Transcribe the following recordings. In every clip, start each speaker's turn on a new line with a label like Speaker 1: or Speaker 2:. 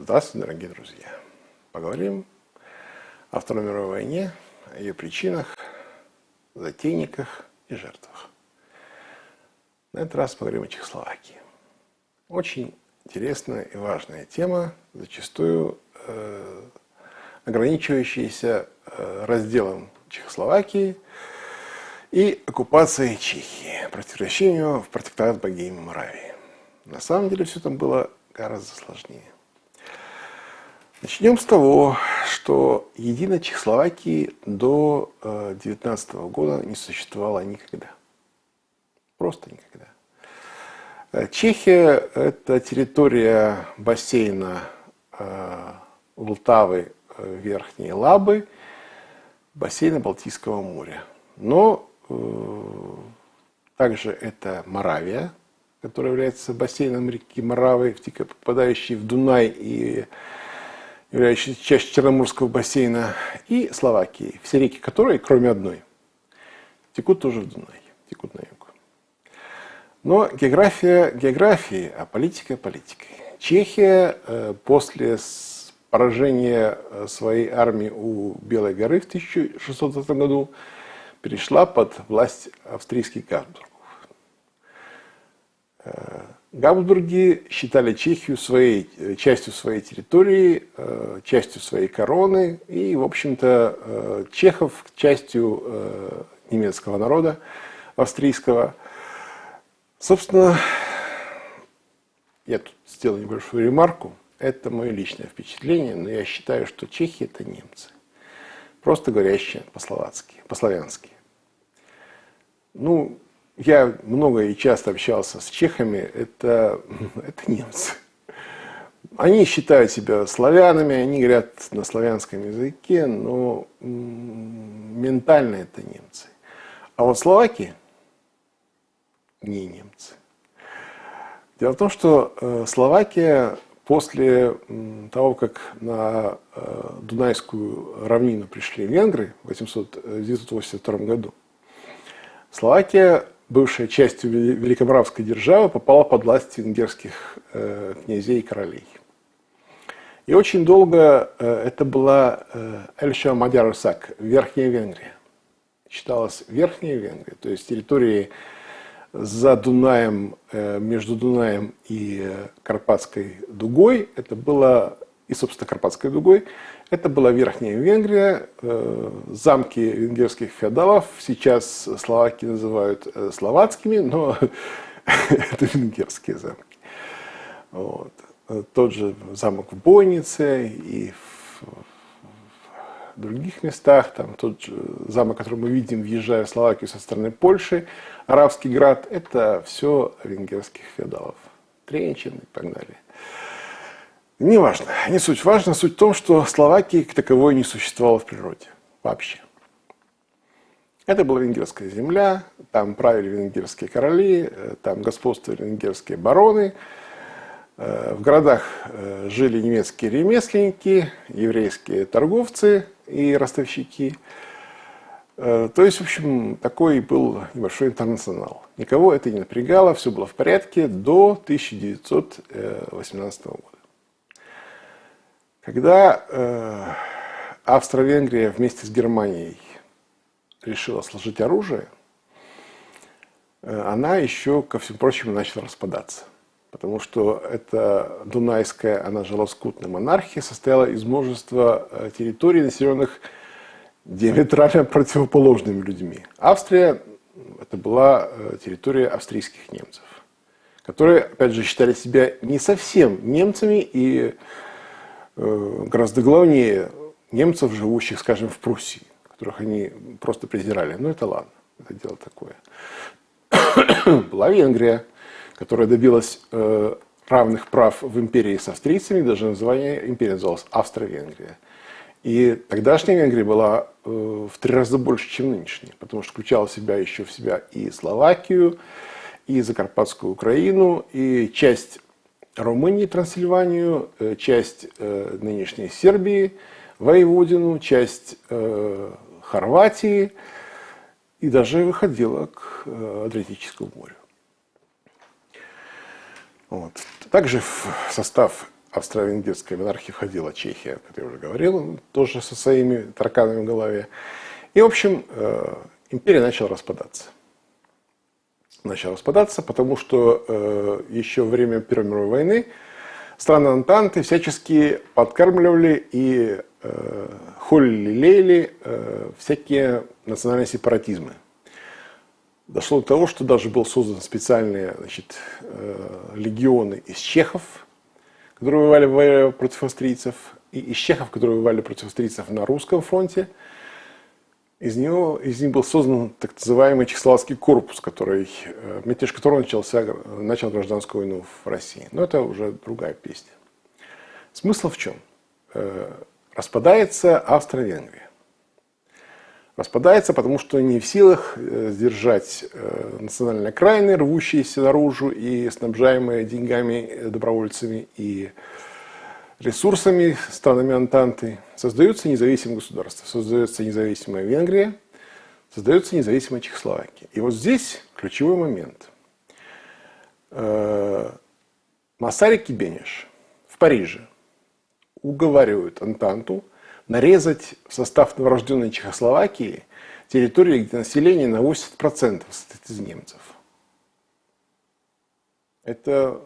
Speaker 1: Здравствуйте, дорогие друзья! Поговорим о Второй мировой войне, о ее причинах, затейниках и жертвах. На этот раз поговорим о Чехословакии. Очень интересная и важная тема, зачастую ограничивающаяся разделом Чехословакии и оккупацией Чехии, превращением в протекторат Богемии и Моравии. На самом деле все там было гораздо сложнее. Начнем с того, что единой Чехословакии до 19 года не существовало никогда. Просто никогда. Чехия – это территория бассейна Влтавы, Верхней Лабы, бассейна Балтийского моря. Но также это Моравия, которая является бассейном реки Моравы, попадающей в Дунай и являющейся частью Черноморского бассейна, и Словакии, все реки которой, кроме одной, текут тоже в Дунай, текут на юг. Но география географией, а политика политикой. Чехия после поражения своей армии у Белой горы в 1620 году перешла под власть австрийских Габсбургов. Габсбурги считали Чехию частью своей территории, частью своей короны и, в общем-то, чехов частью немецкого народа, австрийского. Собственно, я тут сделаю небольшую ремарку. Это мое личное впечатление, но я считаю, что чехи – это немцы, просто говорящие по-славянски. Я много и часто общался с чехами, это немцы. Они считают себя славянами, они говорят на славянском языке, но ментально это немцы. А вот словаки не немцы. Дело в том, что Словакия после того, как на Дунайскую равнину пришли венгры в 1982 году, Словакия, бывшая частью Великоморавской державы, попала под власть венгерских князей и королей. И очень долго это была Эльша Мадярусак, Верхняя Венгрия. Считалась Верхняя Венгрия, то есть территории за Дунаем, между Дунаем и Карпатской дугой, это было, и, собственно, Карпатской дугой, это была Верхняя Венгрия, замки венгерских феодалов, сейчас словаки называют словацкими, но это венгерские замки. Вот. Тот же замок в Бойнице и в других местах, там тот же замок, который мы видим, въезжая в Словакию со стороны Польши, Арабский град, это все венгерских феодалов. Тренчин и так далее. Не важно, не суть. Важно суть в том, что Словакии как таковой не существовало в природе вообще. Это была венгерская земля, там правили венгерские короли, там господствовали венгерские бароны. В городах жили немецкие ремесленники, еврейские торговцы и ростовщики. То есть, в общем, такой был небольшой интернационал. Никого это не напрягало, все было в порядке до 1918 года. Когда Австро-Венгрия вместе с Германией решила сложить оружие, она еще, ко всему прочему, начала распадаться. Потому что эта дунайская, она же лоскутная монархия, состояла из множества территорий, населенных диаметрально противоположными людьми. Австрия – это была территория австрийских немцев, которые, опять же, считали себя не совсем немцами и гораздо главнее немцев, живущих, скажем, в Пруссии, которых они просто презирали. Но это ладно, это дело такое. Была Венгрия, которая добилась равных прав в империи с австрийцами, даже название империи называлось Австро-Венгрия. И тогдашняя Венгрия была в 3 раза больше, чем нынешняя, потому что включала в себя и Словакию, и Закарпатскую Украину, и часть Румынии, Трансильванию, часть нынешней Сербии, Воеводину, часть Хорватии, и даже выходила к Адриатическому морю. Вот. Также в состав австро-венгерской монархии входила Чехия, как я уже говорил, тоже со своими тараканами в голове. И, в общем, империя начала распадаться. Начала распадаться, потому что еще во время Первой мировой войны страны Антанты всячески подкармливали и холили-лелеяли всякие национальные сепаратизмы. Дошло до того, что даже был создан специальные, значит, легионы из чехов, которые воевали против австрийцев, и из чехов, которые воевали против австрийцев на русском фронте. Из них был создан так называемый Чехословацкий корпус, мятеж которого начал гражданскую войну в России. Но это уже другая песня. Смысл в чем? Распадается Австро-Венгрия. Распадается, потому что не в силах сдержать национальные окраины, рвущиеся наружу и снабжаемые деньгами, добровольцами и ресурсами странами Антанты. Создаются независимые государства. Создается независимая Венгрия, создается независимая Чехословакия. И вот здесь ключевой момент. Масарик и Бенеш в Париже уговаривают Антанту нарезать в состав новорожденной Чехословакии территории, где население на 80% состоит из немцев. Это,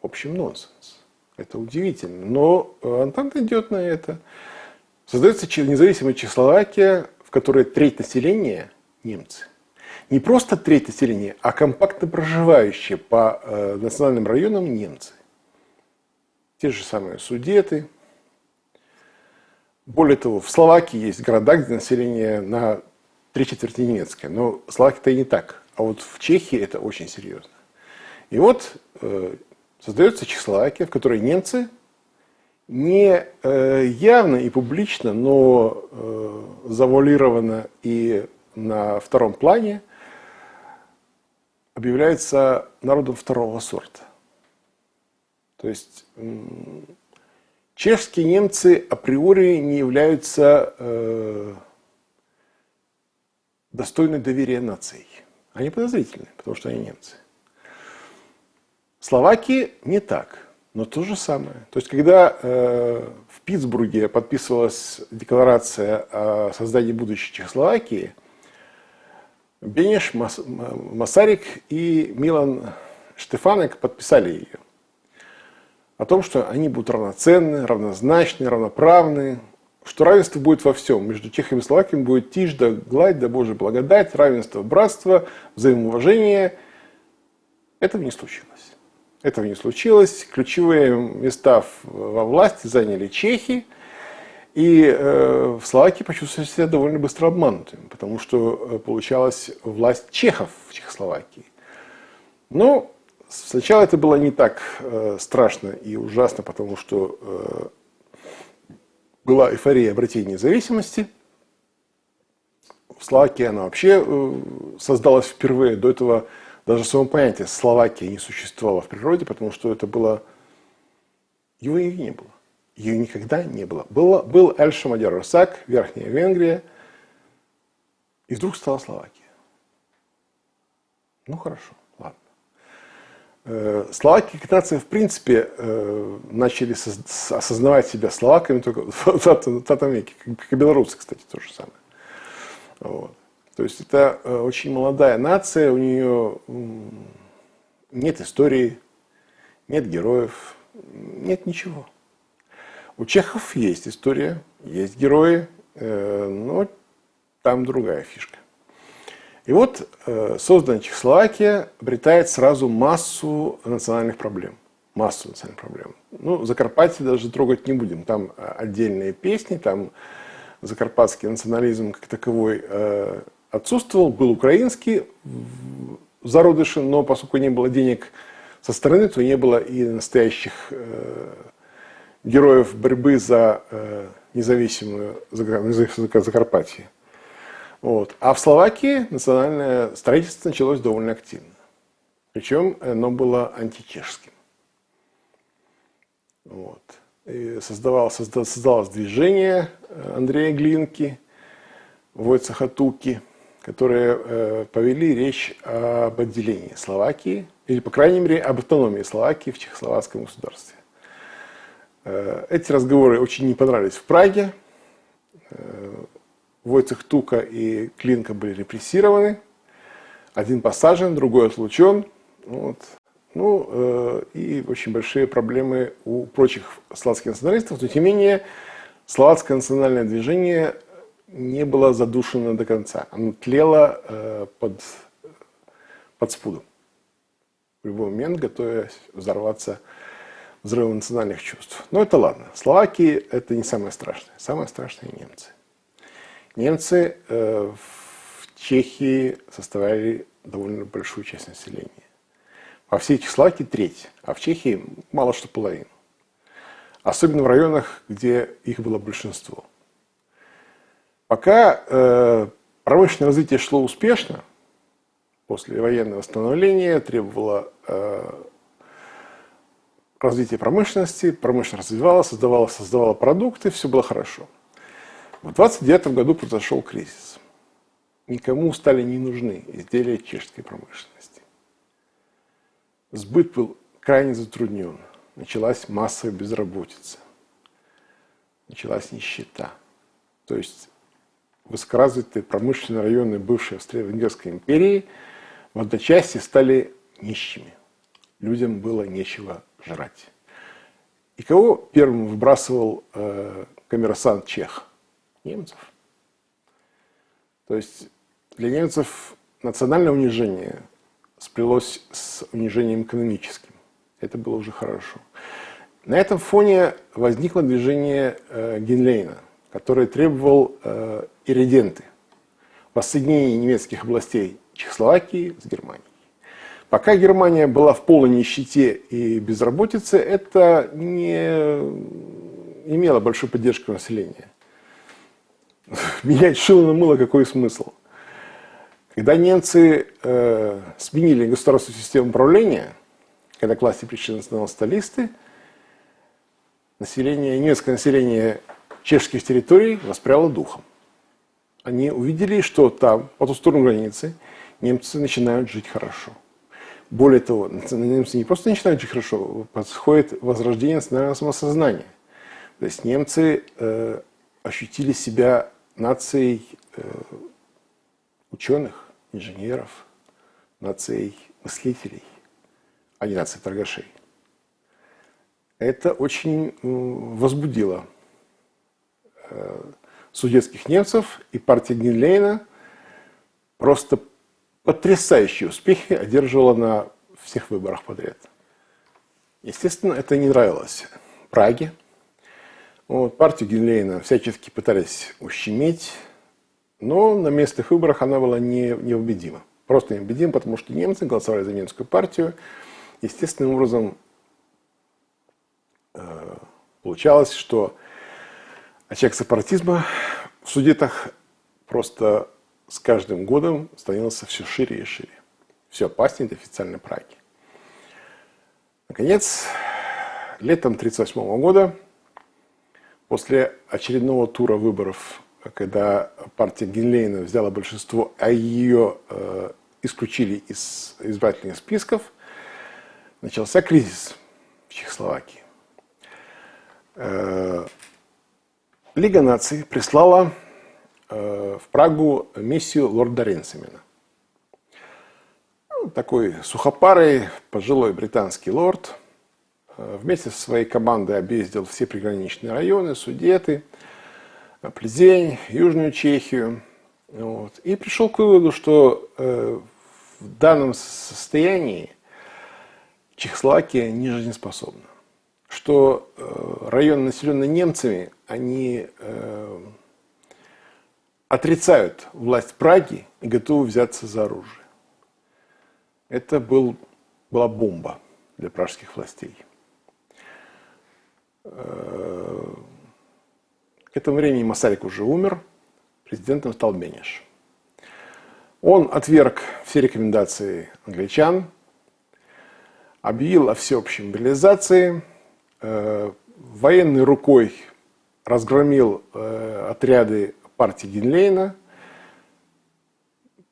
Speaker 1: в общем, нонсенс. Это удивительно. Но Антанта идет на это. Создается независимая Чехословакия, в которой треть населения – немцы. Не просто треть населения, а компактно проживающие по национальным районам немцы. Те же самые Судеты. Более того, в Словакии есть города, где население на 3/4 немецкое. Но в Словакии-то и не так. А вот в Чехии это очень серьезно. И вот создается Чехословакия, в которой немцы не явно и публично, но завуалированно и на втором плане объявляются народом второго сорта. То есть чешские немцы априори не являются достойны доверия нацией. Они подозрительны, потому что они немцы. Словаки не так, но то же самое. То есть, когда в Питтсбурге подписывалась декларация о создании будущей Чехословакии, Бенеш, Масарик и Милан Штефанек подписали ее. О том, что они будут равноценны, равнозначны, равноправны, что равенство будет во всем. Между чехами и словаками будет тишь да гладь, да Божья благодать, равенство, братство, взаимоуважение. Этого не случилось. Этого не случилось. Ключевые места во власти заняли чехи. И в Словакии почувствовали себя довольно быстро обманутыми, потому что получалась власть чехов в Чехословакии. Но сначала это было не так страшно и ужасно, потому что была эйфория обретения независимости. В Словакии она вообще создалась впервые. До этого даже само понятие Словакия не существовало в природе, потому что это было... Его и не было. Ее никогда не было. Был Эльша-Мадяр-Русак, Верхняя Венгрия, и вдруг стала Словакия. Ну хорошо, ладно. Словаки как нация, в принципе, начали осознавать себя словаками только в 20 веке, как и белорусы, кстати, то же самое. Вот. То есть это очень молодая нация, у нее нет истории, нет героев, нет ничего. У чехов есть история, есть герои, но там другая фишка. И вот созданная Чехословакия обретает сразу массу национальных проблем. Массу национальных проблем. Ну, Закарпатье даже трогать не будем. Там отдельные песни, там закарпатский национализм как таковой отсутствовал. Был украинский в зародыше, но поскольку не было денег со стороны, то не было и настоящих героев борьбы за независимое Закарпатье. Вот. А в Словакии национальное строительство началось довольно активно. Причем оно было античешским. Вот. И создалось движение Андрея Глинки, Войцеха Туки, которые повели речь об отделении Словакии, или, по крайней мере, об автономии Словакии в чехословацком государстве. Эти разговоры очень не понравились в Праге. Войцех Тука и Клинка были репрессированы. Один посажен, другой отлучен. Вот. И очень большие проблемы у прочих словацких националистов. Но, тем не менее, словацкое национальное движение не было задушено до конца. Оно тлело под спудом. В любой момент готовясь взорваться взрывом национальных чувств. Но это ладно. Словакии это не самое страшное. Самое страшное немцы. Немцы в Чехии составляли довольно большую часть населения. Во всей Чехословакии треть, а в Чехии мало что половину. Особенно в районах, где их было большинство. Пока промышленное развитие шло успешно, после военного восстановления требовало развития промышленности, промышленность развивалась, создавала продукты, все было хорошо. В 1929 году произошел кризис. Никому стали не нужны изделия чешской промышленности. Сбыт был крайне затруднен. Началась массовая безработица. Началась нищета. То есть высокоразвитые промышленные районы бывшей Австро-Венгерской империи в одночасье стали нищими. Людям было нечего жрать. И кого первым выбрасывал коммерсант чех? Немцев. То есть для немцев национальное унижение сплелось с унижением экономическим. Это было уже хорошо. На этом фоне возникло движение Гинлейна, который требовал ирреденты, воссоединения немецких областей Чехословакии с Германией. Пока Германия была в полной нищете и безработице, это не имело большой поддержки населения. Менять шило на мыло, какой смысл? Когда немцы сменили государственную систему управления, когда к власти пришли национал-социалисты, немецкое население чешских территорий воспряло духом. Они увидели, что там, по ту сторону границы, немцы начинают жить хорошо. Более того, немцы не просто начинают жить хорошо, происходит возрождение национального самосознания. То есть немцы ощутили себя нацией ученых, инженеров, нацией мыслителей, а не нацией торгашей. Это очень возбудило судетских немцев, и партия Гинлейна просто потрясающие успехи одерживала на всех выборах подряд. Естественно, это не нравилось Праге. Партию Гинлейна всячески пытались ущемить, но на местных выборах она была неубедима. Просто неубедима, потому что немцы голосовали за немецкую партию. Естественным образом получалось, что очаг сепаратизма в Судетах просто с каждым годом становился все шире и шире. Все опаснее для официальной Праги. Наконец, летом 1938 года, после очередного тура выборов, когда партия Гинлейна взяла большинство, а ее исключили из избирательных списков, начался кризис в Чехословакии. Лига наций прислала в Прагу миссию лорда Ренсимена. Такой сухопарый, пожилой британский лорд, вместе со своей командой объездил все приграничные районы, Судеты, Плезень, Южную Чехию. И пришел к выводу, что в данном состоянии Чехословакия не жизнеспособна. Что районы, населенные немцами, они отрицают власть Праги и готовы взяться за оружие. Это была бомба для пражских властей. К этому времени Масарик уже умер, президентом стал Бенеш. Он отверг все рекомендации англичан, объявил о всеобщей мобилизации, военной рукой разгромил отряды партии Гинлейна,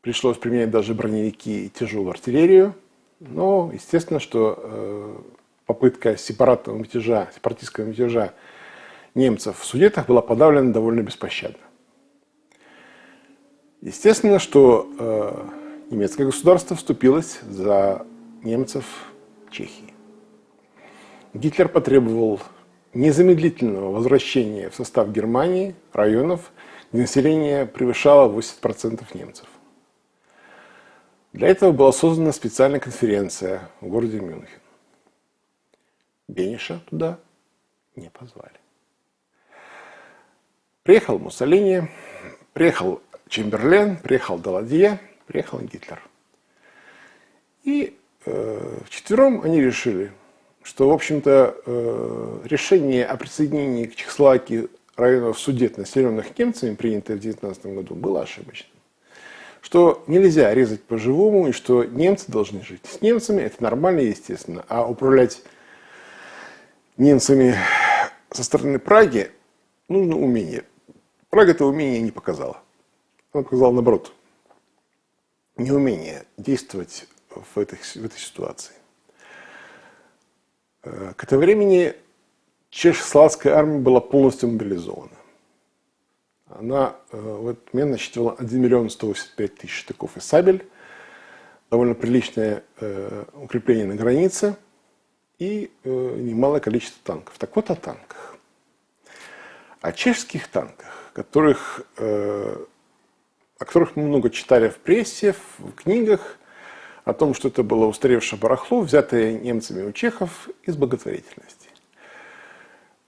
Speaker 1: пришлось применять даже броневики и тяжелую артиллерию, но естественно, что попытка сепаратистского мятежа немцев в Судетах была подавлена довольно беспощадно. Естественно, что немецкое государство вступилось за немцев в Чехии. Гитлер потребовал незамедлительного возвращения в состав Германии районов, где население превышало 80% немцев. Для этого была создана специальная конференция в городе Мюнхен. Бениша туда не позвали. Приехал Муссолини, приехал Чемберлен, приехал Даладье, приехал Гитлер. И вчетвером они решили, что, в общем-то, решение о присоединении к Чехословакии районов Судет, населенных немцами, принятое в 1919 году, было ошибочным. Что нельзя резать по-живому, и что немцы должны жить с немцами, это нормально и естественно. А управлять немцами со стороны Праги нужно умение. Прага это умение не показала. Она показала наоборот. Неумение действовать в этой ситуации. К этому времени чехословацкая армия была полностью мобилизована. Она в этот момент насчитывала 1 миллион 185 тысяч штыков и сабель, довольно приличное укрепление на границе и немалое количество танков. Так вот о танках. О чешских танках, о которых мы много читали в прессе, в книгах, о том, что это было устаревшее барахло, взятое немцами у чехов из благотворительности.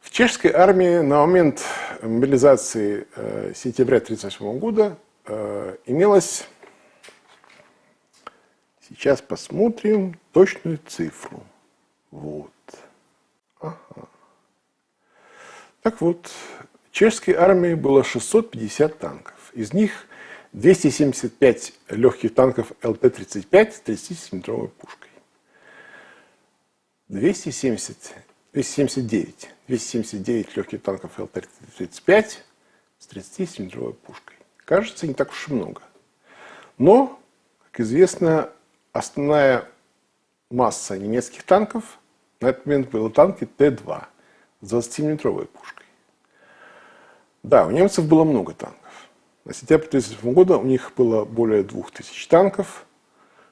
Speaker 1: В чешской армии на момент мобилизации сентября 1938 года имелось, сейчас посмотрим точную цифру. Вот. Ага. Так вот, в чешской армии было 650 танков. Из них 275 легких танков ЛТ-35 с 37-мм пушкой. 279 легких танков ЛТ-35 с 37-мм пушкой. Кажется, не так уж и много. Но, как известно, основная масса немецких танков на этот момент были танки Т-2 с 20-мм пушкой. Да, у немцев было много танков. На сентябрь 1938 года у них было более 2000 танков,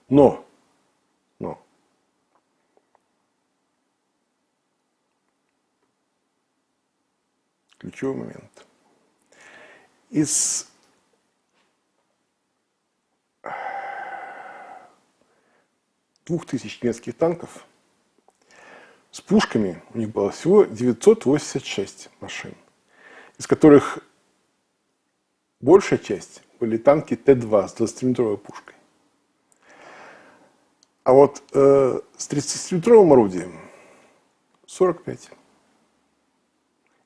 Speaker 1: но ключевой момент. Из 2000 немецких танков с пушками у них было всего 986 машин, из которых большая часть были танки Т-2 с 20-мм пушкой. А вот с 30-мм орудием 45.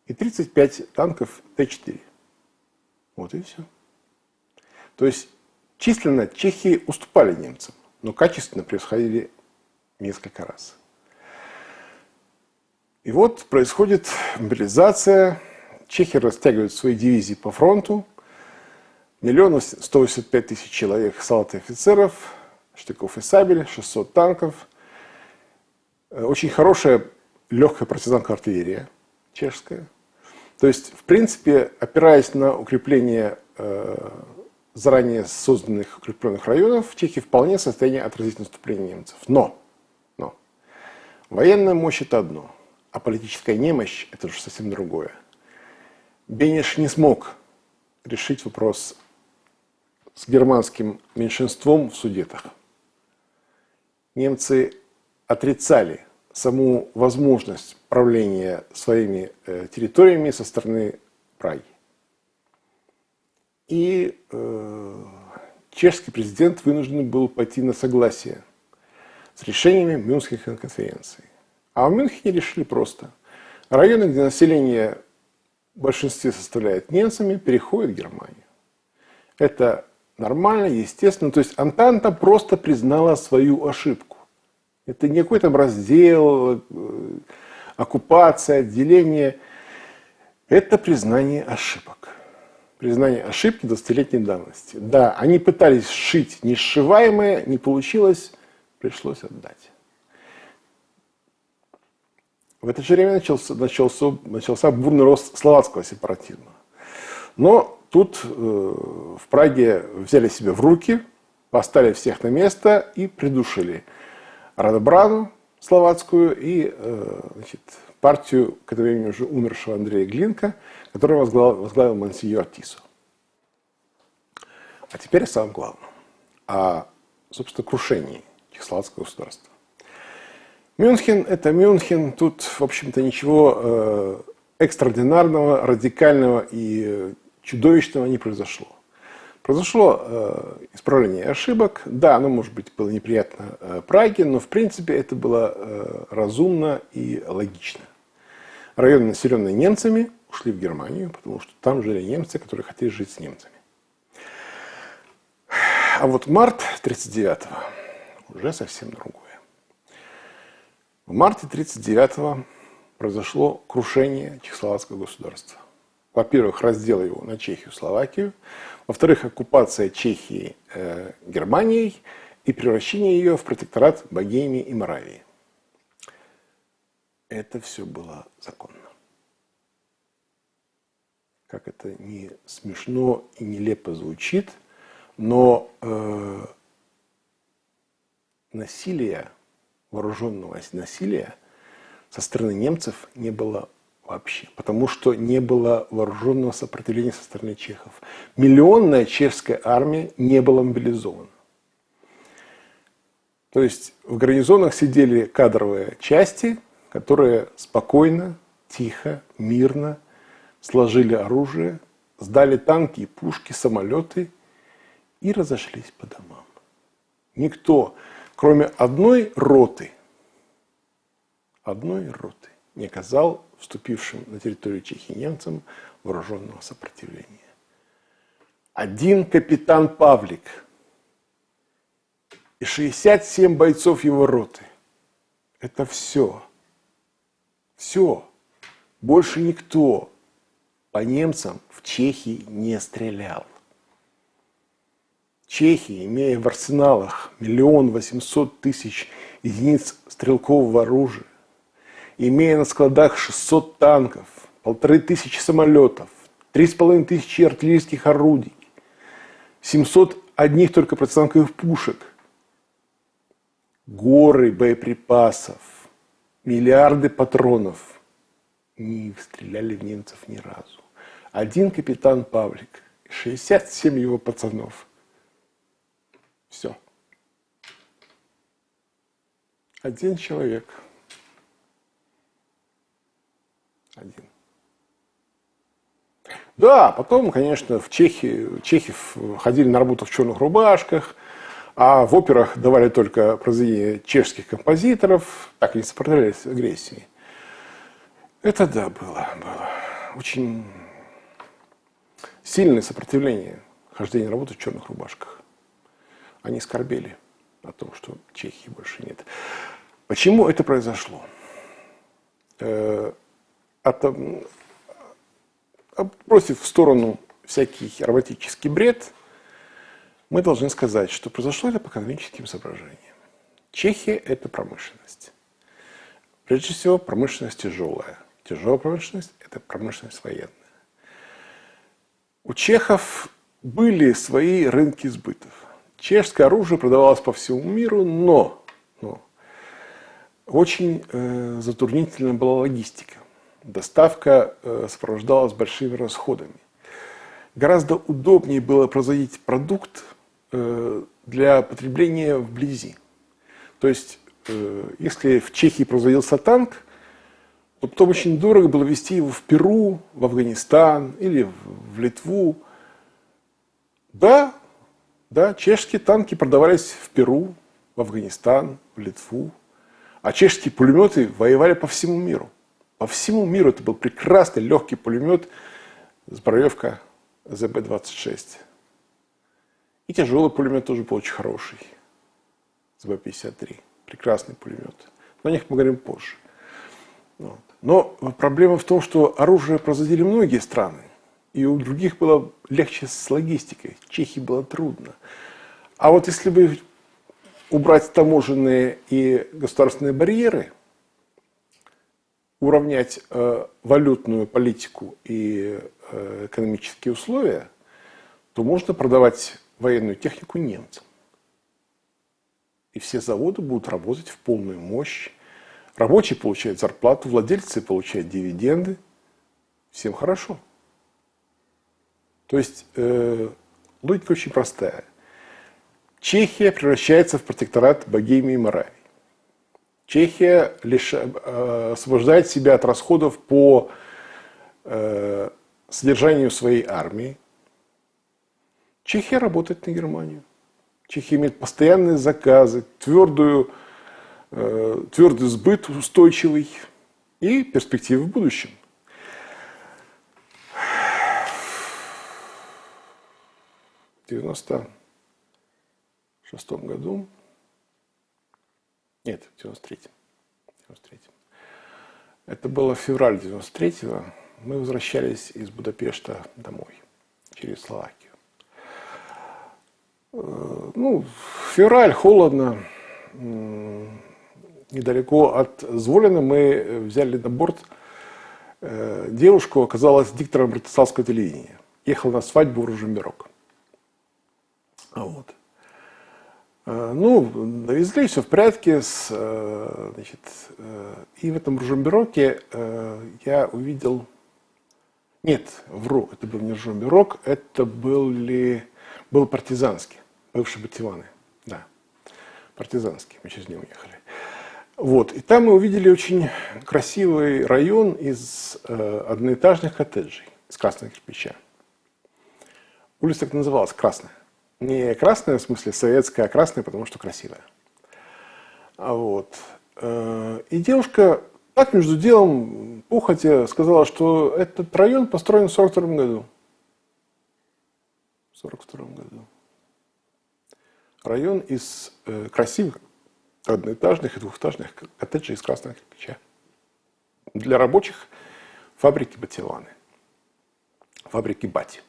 Speaker 1: И 35 танков Т-4. Вот и все. То есть численно чехи уступали немцам, но качественно превосходили несколько раз. И вот происходит мобилизация. Чехи растягивают свои дивизии по фронту. 1 185 000 человек солдат и офицеров, штыков и сабель, 600 танков. Очень хорошая легкая партизанская артиллерия чешская. То есть, в принципе, опираясь на укрепление заранее созданных укрепленных районов, чехи вполне в состоянии отразить наступление немцев. Но военная мощь – это одно, а политическая немощь – это уже совсем другое. Бениш не смог решить вопрос с германским меньшинством в Судетах. Немцы отрицали саму возможность правления своими территориями со стороны Праги. И чешский президент вынужден был пойти на согласие с решениями Мюнхенской конференции. А в Мюнхене решили просто. Районы, где население в большинстве составляет немцами, переходят в Германию. Это нормально, естественно. То есть Антанта просто признала свою ошибку. Это не какой-то раздел, оккупация, отделение. Это признание ошибок. Признание ошибки 20-летней давности. Да, они пытались сшить несшиваемое, не получилось, пришлось отдать. В это же время начался бурный рост словацкого сепаратизма. Но тут в Праге взяли себя в руки, поставили всех на место и придушили Радобрану словацкую и партию, к этому времени уже умершего Андрея Глинка, который возглавил монсеньор Тисо. А теперь о самом главном. О, собственно, крушении чехословацкого государства. Мюнхен – это Мюнхен. Тут, в общем-то, ничего экстраординарного, радикального и чудовищного не произошло. Произошло исправление ошибок. Да, оно, может быть, было неприятно Праге, но, в принципе, это было разумно и логично. Районы, населенные немцами, ушли в Германию, потому что там жили немцы, которые хотели жить с немцами. А вот март 1939-го уже совсем другое. В марте 1939-го произошло крушение чехословацкого государства. Во-первых, раздел его на Чехию и Словакию. Во-вторых, оккупация Чехии Германией и превращение ее в протекторат Богемии и Моравии. Это все было законно. Как это не смешно и нелепо звучит, но насилия, вооруженного насилия со стороны немцев не было вообще. Потому что не было вооруженного сопротивления со стороны чехов. Миллионная чешская армия не была мобилизована. То есть в гарнизонах сидели кадровые части, которые спокойно, тихо, мирно сложили оружие, сдали танки и пушки, самолеты и разошлись по домам. Никто, кроме одной роты, не оказал вступившим на территорию Чехии немцам вооруженного сопротивления. Один капитан Павлик и 67 бойцов его роты. Это все. Все. Больше никто по немцам в Чехии не стрелял. Чехия, имея в арсеналах 1 800 000 единиц стрелкового оружия, имея на складах 600 танков, 1500 самолетов, 3500 артиллерийских орудий, 700 одних только противотанковых пушек, горы боеприпасов, миллиарды патронов, не стреляли в немцев ни разу. Один капитан Павлик, 67 его пацанов. Все. Один человек. Один. Да, потом, конечно, чехи ходили на работу в черных рубашках, а в операх давали только произведения чешских композиторов, так и не сопротивлялись агрессии. Это да, было очень сильное сопротивление хождения на работу в черных рубашках. Они скорбели о том, что Чехии больше нет. Почему это произошло? Отбросив в сторону всякий романтический бред, мы должны сказать, что произошло это по экономическим соображениям. Чехия – это промышленность. Прежде всего, промышленность тяжелая. Тяжелая промышленность – это промышленность военная. У чехов были свои рынки сбытов. Чешское оружие продавалось по всему миру, но очень затруднительна была логистика. Доставка сопровождалась большими расходами. Гораздо удобнее было производить продукт для потребления вблизи. То есть, если в Чехии производился танк, то потом очень дорого было везти его в Перу, в Афганистан или в Литву. Да, чешские танки продавались в Перу, в Афганистан, в Литву. А чешские пулеметы воевали по всему миру. По всему миру это был прекрасный легкий пулемет Зброевка ЗБ-26. И тяжелый пулемет тоже был очень хороший. ЗБ-53. Прекрасный пулемет. Но о них поговорим позже. Но проблема в том, что оружие производили многие страны. И у других было легче с логистикой. Чехии было трудно. А вот если бы убрать таможенные и государственные барьеры, уравнять валютную политику и экономические условия, то можно продавать военную технику немцам. И все заводы будут работать в полную мощь. Рабочие получают зарплату, владельцы получают дивиденды. Всем хорошо. То есть логика очень простая. Чехия превращается в протекторат Богемии и Моравии. Чехия освобождает себя от расходов по содержанию своей армии. Чехия работает на Германию. Чехия имеет постоянные заказы, твердый сбыт устойчивый и перспективы в будущем. В 1996 году, нет, в 1993, это было февраль 1993-го, мы возвращались из Будапешта домой через Словакию. Ну, февраль, холодно, недалеко от Зволина мы взяли на борт девушку, оказалась диктором братиславского телевидения. Ехал на свадьбу в Ружемберок. Вот. Ну, довезли, все в порядке. Значит, и в этом Ружембероке я увидел... Нет, вру, это был не Ружемберок, это был партизанский, бывший Бативаны. Да, партизанский, мы через него ехали. Вот, и там мы увидели очень красивый район из одноэтажных коттеджей, из красного кирпича. Улица так называлась, Красная. Не красная, в смысле советская, а красная, потому что красивая. Вот. И девушка так между делом, похотя, сказала, что этот район построен в 1942 году. В 1942 году. Район из красивых одноэтажных и двухэтажных коттеджей из красного кирпича. Для рабочих фабрики Бативаны. Фабрики Бати.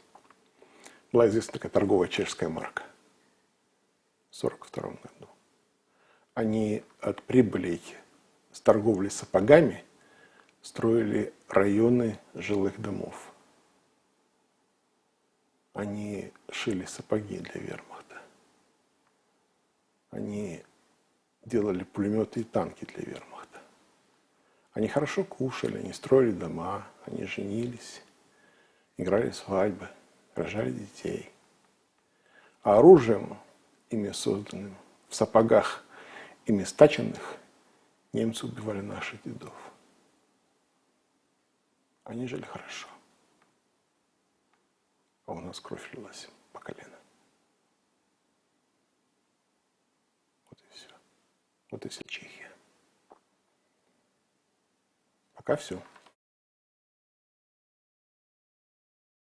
Speaker 1: Была известна такая торговая чешская марка. В 1942 году. Они от прибыли с торговли сапогами строили районы жилых домов. Они шили сапоги для вермахта. Они делали пулеметы и танки для вермахта. Они хорошо кушали, они строили дома, они женились, играли свадьбы, рожали детей. А оружием, ими созданным, в сапогах, ими стаченных, немцы убивали наших дедов. Они жили хорошо. А у нас кровь лилась по колено. Вот и все. Вот и вся Чехия. Пока все.